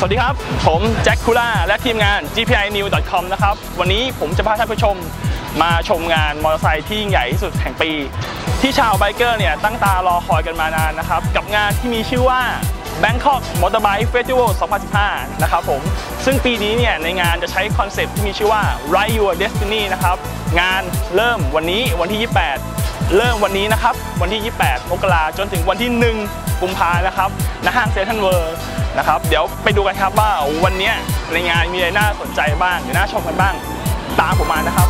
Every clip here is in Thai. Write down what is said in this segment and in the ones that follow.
วัสดีครับผมแจ็คคูล่าและทีมงาน gpinew.com นะครับวันนี้ผมจะพาท่านผู้ชมมาชมงานมอเตอร์ไซค์ที่ยิ่งใหญ่ที่สุดแห่งปีที่ชาวไบเกอร์เนี่ยตั้งตารอคอยกันมานานนะครับกับงานที่มีชื่อว่า Bangkok Motorbike Festival 2015 นะครับผมซึ่งปีนี้เนี่ยในงานจะใช้คอนเซ็ปต์ที่มีชื่อว่า Ride Your Destiny นะครับงานเริ่มวันนี้วันที่28เริ่มวันนี้นะครับวันที่28มกราคมจนถึงวันที่1กุมภาพันธ์นะครับณห้างเซ็นทรัลเวิลด์นะครับเดี๋ยวไปดูกันครับว่าวันนี้ในงานมีอะไรน่าสนใจบ้างหรือน่าชมกันบ้างตามผมมานะครับ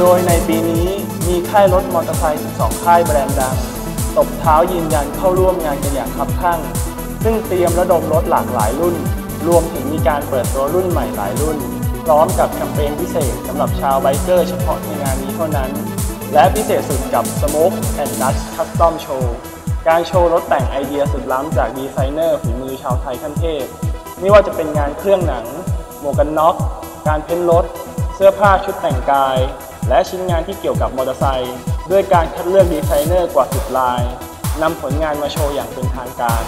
โดยในปีนี้มีค่ายรถมอเตอร์ไซค์12ค่ายแบรนด์ดังตบเท้ายืนยันเข้าร่วมงานกันอย่างคับคั่งซึ่งเตรียมระดมรถหลากหลายรุ่นรวมถึงมีการเปิดตัวรุ่นใหม่หลายรุ่นพร้อมกับแคมเปญพิเศษสำหรับชาวไบเกอร์เฉพาะในงานนี้เท่านั้นและพิเศษสุดกับ Smoke and Dust Custom Show การโชว์รถแต่งไอเดียสุดล้ำจากดีไซเนอร์ฝีมือชาวไทยขั้นเทพไม่ว่าจะเป็นงานเครื่องหนังหมวกกันน็อกการเพ้นรถเสื้อผ้าชุดแต่งกายและชิ้นงานที่เกี่ยวกับมอเตอร์ไซค์ด้วยการคัดเลือกดีไซเนอร์กว่า10 ลายนำผลงานมาโชว์อย่างเป็นทางการ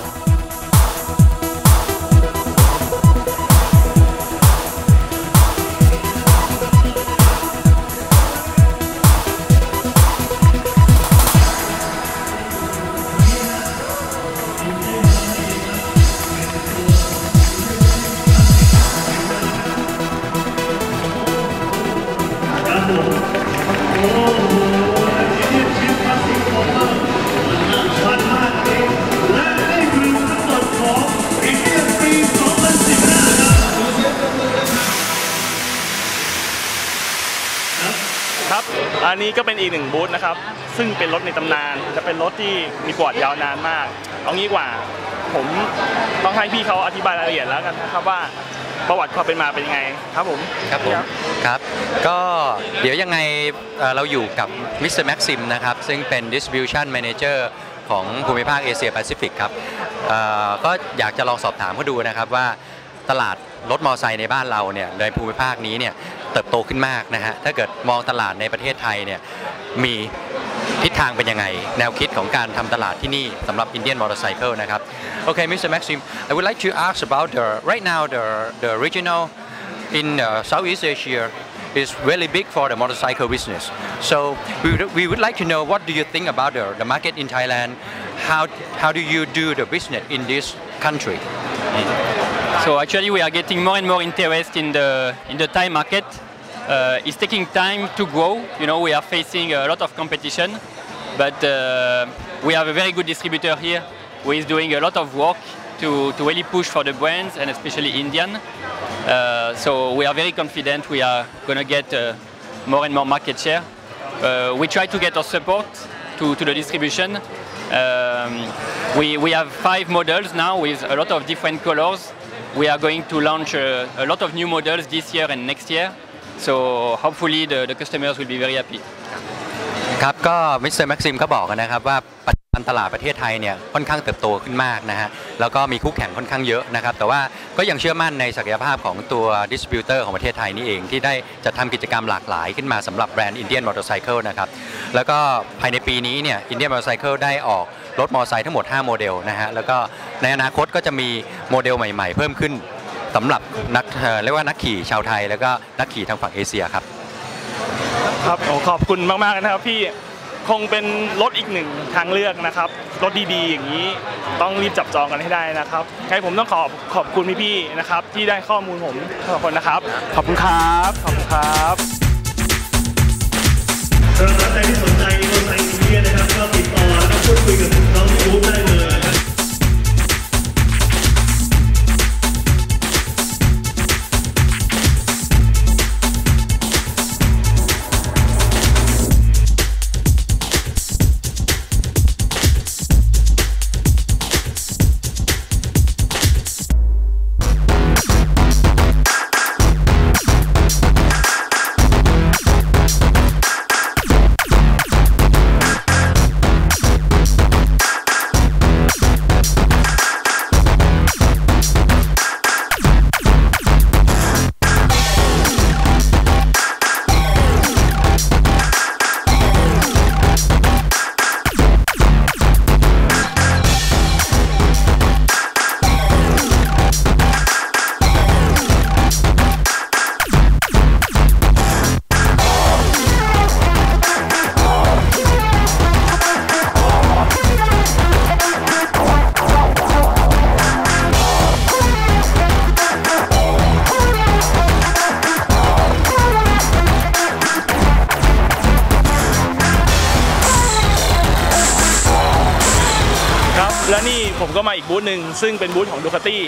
ครับอันนี้ก็เป็นอีกหนึ่งบูธนะครับซึ่งเป็นรถในตำนานจะเป็นรถที่มีประวัติยาวนานมากเอางี้กว่าผมต้องให้พี่เขาอธิบายรายละเอียดแล้วกันนะครับว่าประวัติความเป็นมาเป็นยังไงครับผมครับก็เดี๋ยวยังไงเราอยู่กับมิสเตอร์แม็กซิมนะครับซึ่งเป็น Distribution Manager ของภูมิภาคเอเชียแปซิฟิกครับก็อยากจะลองสอบถามเขาดูนะครับว่าตลาดรถมอเตอร์ไซค์ในบ้านเราเนี่ยในภูมิภาคนี้เนี่ยเติบโตขึ้นมากนะฮะถ้าเกิดมองตลาดในประเทศไทยเนี่ยมีทิศทางเป็นยังไงแนวคิดของการทำตลาดที่นี่สำหรับ Indian Motorcycle นะครับ Okay, Mr. Maxim, I would like to ask about right now the regional in Southeast Asia is really big for the motorcycle business. So we would like to know what do you think about the market in Thailand? How do you do the business in this country? So actually we are getting more and more interest in the Thai market. It's taking time to grow. You know, we are facing a lot of competition, but we have a very good distributor here who is doing a lot of work to really push for the brands and especially Indian. So we are very confident we are going to get more and more market share. We try to get our support to the distribution. We have 5 models now with a lot of different colors. We are going to launch a lot of new models this year and next year. So hopefully the customers will be very happy. ครับก็มิสเตอร์แม็กซิมเขาบอกนะครับว่าปัจจุบันตลาดประเทศไทยเนี่ยค่อนข้างเติบโตขึ้นมากนะฮะแล้วก็มีคู่แข่งค่อนข้างเยอะนะครับแต่ว่าก็ยังเชื่อมั่นในศักยภาพของตัวดิสติบิวเตอร์ของประเทศไทยนี่เองที่ได้จัดทำกิจกรรมหลากหลายขึ้นมาสำหรับแบรนด์ Indian Motorcycle นะครับแล้วก็ภายในปีนี้เนี่ย Indian Motorcycle ได้ออกรถมอเตอร์ไซค์ทั้งหมด5โมเดลนะฮะแล้วก็ในอนาคตก็จะมีโมเดลใหม่ๆเพิ่มขึ้นสำหรับเรียกว่านักขี่ชาวไทยแล้วก็นักขี่ทางฝั่งเอเชียครับครับขอบคุณมากๆนะครับพี่คงเป็นรถอีกหนึ่งทางเลือกนะครับรถดีๆอย่างนี้ต้องรีบจับจองกันให้ได้นะครับให้ผมต้องขอบคุณพี่ๆนะครับที่ได้ข้อมูลผมขอบคุณนะครับขอบคุณครับขอบคุณครับสำหรับท่านใดที่สนใจมอเตอร์ไซค์อินเดียนะครับก็ติดต่อแล้วก็พูดคุยกับน้องอู๊ดได้เลย และนี่ผมก็มาอีกบูธหนึ่งซึ่งเป็นบูธของดูคาตี้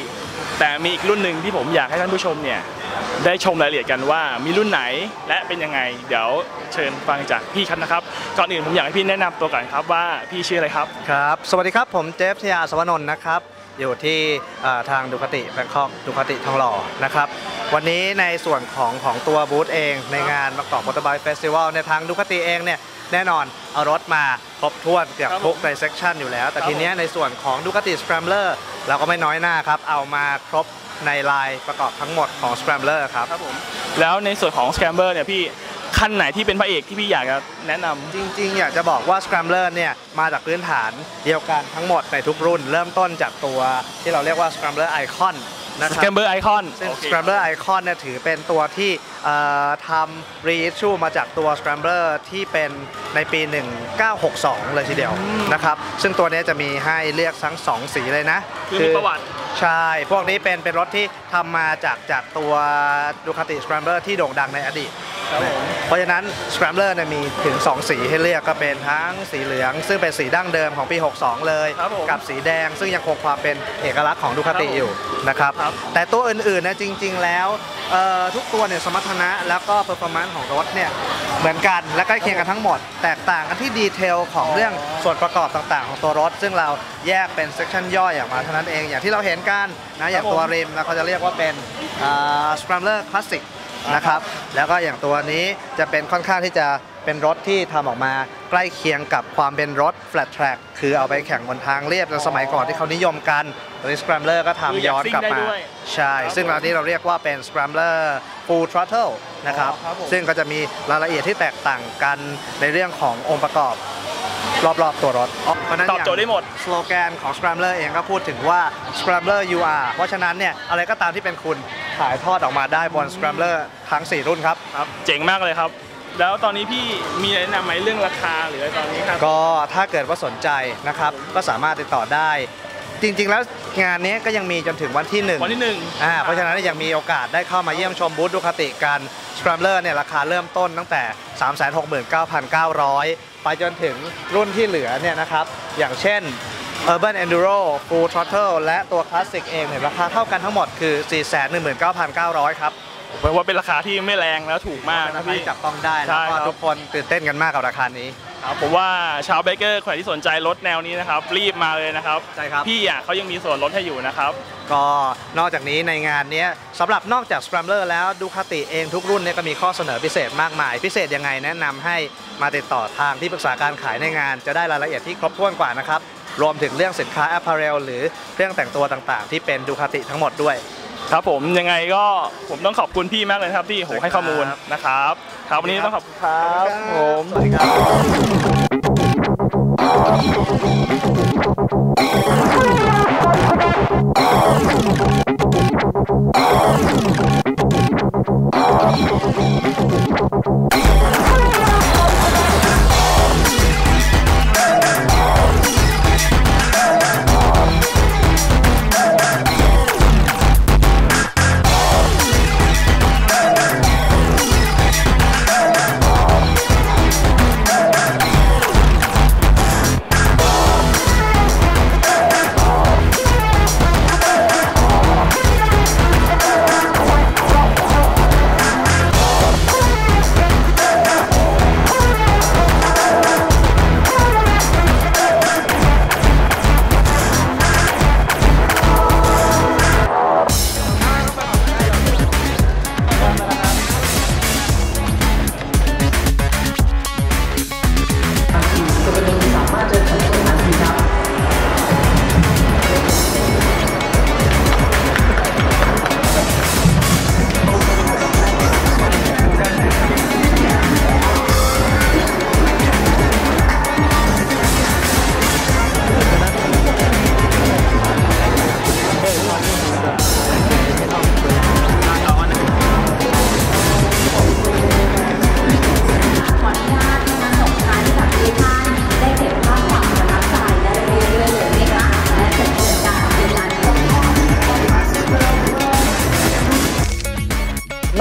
แต่มีอีกรุ่นหนึ่งที่ผมอยากให้ท่านผู้ชมเนี่ยได้ชมรายละเอียดกันว่ามีรุ่นไหนและเป็นยังไงเดี๋ยวเชิญฟังจากพี่ครับนะครับก่อนอื่นผมอยากให้พี่แนะนำตัวก่อนครับว่าพี่ชื่ออะไรครับครับสวัสดีครับผมเจฟชยาสวนนท์นะครับอยู่ที่ทางดูคาติแบงคอกดูคาติทองหล่อนะครับวันนี้ในส่วนของตัวบูธเองในงานประกอบมอเตอร์ไบค์เฟสติวัลในทางดูคาติเองเนี่ยแน่นอนเอารถมาครบถ้วนเกือบทุกในเซกชันอยู่แล้วแต่ทีนี้ในส่วนของดูคาติสแครมเบอร์เราก็ไม่น้อยหน้าครับเอามาครบในลายประกอบทั้งหมดของสแครมเบอร์ครับผมแล้วในส่วนของสแครมเบอร์เนี่ยพี่คันไหนที่เป็นพระเอกที่พี่อยากจะแนะนำจริงๆอยากจะบอกว่า Scrambler เนี่ยมาจากพื้นฐานเดียวกันทั้งหมดในทุกรุ่นเริ่มต้นจากตัวที่เราเรียกว่า Scrambler Icon นะครับ Scrambler Icon ซึ่ง Scrambler Icon เนี่ยถือเป็นตัวที่ทำ reissue มาจากตัว Scrambler ที่เป็นในปี 1962 เลยทีเดียวนะครับซึ่งตัวนี้จะมีให้เลือกทั้ง2สีเลยนะคือมีประวัติใช่พวกนี้เป็นรถที่ทำมาจากตัว Ducati Scrambler ที่โด่งดังในอดีตเพราะฉะนั้น Scrambler เนี่ยมีถึง2สีให้เลือกก็เป็นทั้งสีเหลืองซึ่งเป็นสีดั้งเดิมของปี 62 เลยกับสีแดงซึ่งยังคงความเป็นเอกลักษณ์ของ Ducati อยู่นะครับแต่ตัวอื่นๆนะจริงๆแล้วทุกตัวเนี่ยสมรรถนะแล้วก็ performance ของรถเนี่ยเหมือนกันและใกล้เคียงกันทั้งหมดแตกต่างกันที่ดีเทลของเรื่องส่วนประกอบต่างๆของตัวรถซึ่งเราแยกเป็นเซกชันย่อยออกมาเท่านั้นเองอย่างที่เราเห็นกันนะอย่างตัวริมเราก็จะเรียกว่าเป็นScrambler Classic นะครับแล้วก็อย่างตัวนี้จะเป็นค่อนข้างที่จะเป็นรถที่ทำออกมาใกล้เคียงกับความเป็นรถ flat track คือเอาไปแข่งบนทางเรียบในสมัยก่อนที่เขานิยมกันตัวนี้ Scrambler ก็ทำย้อนกลับมาใช่ซึ่งตอนนี้เราเรียกว่าเป็น Scrambler Full Throttle นะครับซึ่งก็จะมีรายละเอียดที่แตกต่างกันในเรื่องขององค์ประกอบรอบๆตัวรถตอบโจทย์ได้หมดสโลแกนของ Scrambler เองก็พูดถึงว่า Scrambler you are เพราะฉะนั้นเนี่ยอะไรก็ตามที่เป็นคุณถ่ายทอดออกมาได้บน Scrambler ทั้ง4รุ่นครับเจ๋งมากเลยครับแล้วตอนนี้พี่มีแนะนำไหมเรื่องราคาหรือตอนนี้ครับก็ถ้าเกิดว่าสนใจนะครับก็สามารถติดต่อได้จริงๆแล้วงานนี้ก็ยังมีจนถึงวันที่1เพราะฉะนั้นยังมีโอกาสได้เข้ามาเยี่ยมชมบูธดูคาติกัน Scrambler เนี่ยราคาเริ่มต้นตั้งแต่ 369,900 ไปจนถึงรุ่นที่เหลือเนี่ยนะครับอย่างเช่น Urban Enduro Full Throttle และตัว Classic เองเนี่ยราคาเท่ากันทั้งหมดคือ 419,900 ครับแปลว่าเป็นราคาที่ไม่แรงแล้วถูกมากนะพี่จับต้องได้แล้วก็ทุกคนตื่นเต้นกันมากกับราคานี้ผมว่าชาวเบเกอร์คนที่สนใจรถแนวนี้นะครับรีบมาเลยนะครับใช่ครับพี่เขายังมีส่วนลดให้อยู่นะครับก็นอกจากนี้ในงานนี้สำหรับนอกจาก Scrambler แล้วดูคาติเองทุกรุ่นเนี่ยก็มีข้อเสนอพิเศษมากมายพิเศษยังไงแนะนำให้มาติดต่อทางที่ปรึกษาการขายในงานจะได้รายละเอียดที่ครบถ้วนกว่านะครับรวมถึงเรื่องสินค้า Apparel หรือเครื่องแต่งตัวต่างๆที่เป็นดูคาติทั้งหมดด้วยครับผมยังไงก็ผมต้องขอบคุณพี่มากเลยครับที่ให้ข้อมูลนะครับครับวันนี้ต้องขอบคุณครับผมสวัสดี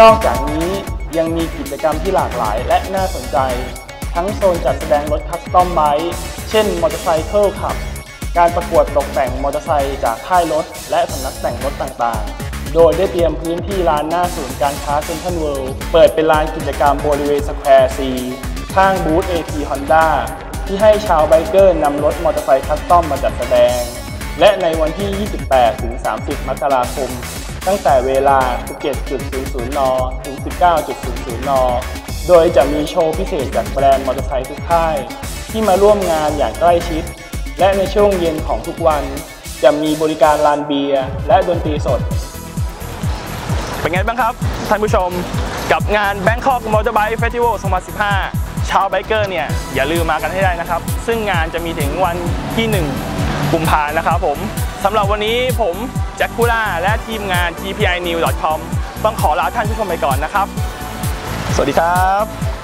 นอกจากนี้ยังมีกิจกรรมที่หลากหลายและน่าสนใจทั้งโซนจัดแสดงรถคัสตอมไบค์เช่นมอเตอร์ไซค์ขับ การประกวดตกแต่งมอเตอร์ไซค์จากค่ายรถและสำนักแต่งรถต่างๆโดยได้เตรียมพื้นที่ลานหน้าศูนย์การค้าเซ็นทรัลเวิลด์เปิดเป็นลานกิจกรรมบริเวณสแควร์ซีข้างบูธ AP Honda ที่ให้ชาวไบเกอร์นำรถมอเตอร์ไซค์คัสตอมมาจัดแสดงและในวันที่ 28-30 มกราคมตั้งแต่เวลา 17.00 น. ถึง 19.00 น. โดยจะมีโชว์พิเศษจากแบรนด์มอเตอร์ไซค์ทุกค่ายที่มาร่วมงานอย่างใกล้ชิดและในช่วงเย็นของทุกวันจะมีบริการลานเบียร์และดนตรีสดเป็นไงบ้างครับท่านผู้ชมกับงาน Bangkok Motorbike Festival 2015 ชาวไบเกอร์เนี่ยอย่าลืมมากันให้ได้นะครับซึ่งงานจะมีถึงวันที่ 1 กุมภาพันธ์นะครับผมสำหรับวันนี้ผมแจ็คคูล่าและทีมงาน tpinew.com ต้องขอลาท่านผู้ชมไปก่อนนะครับสวัสดีครับ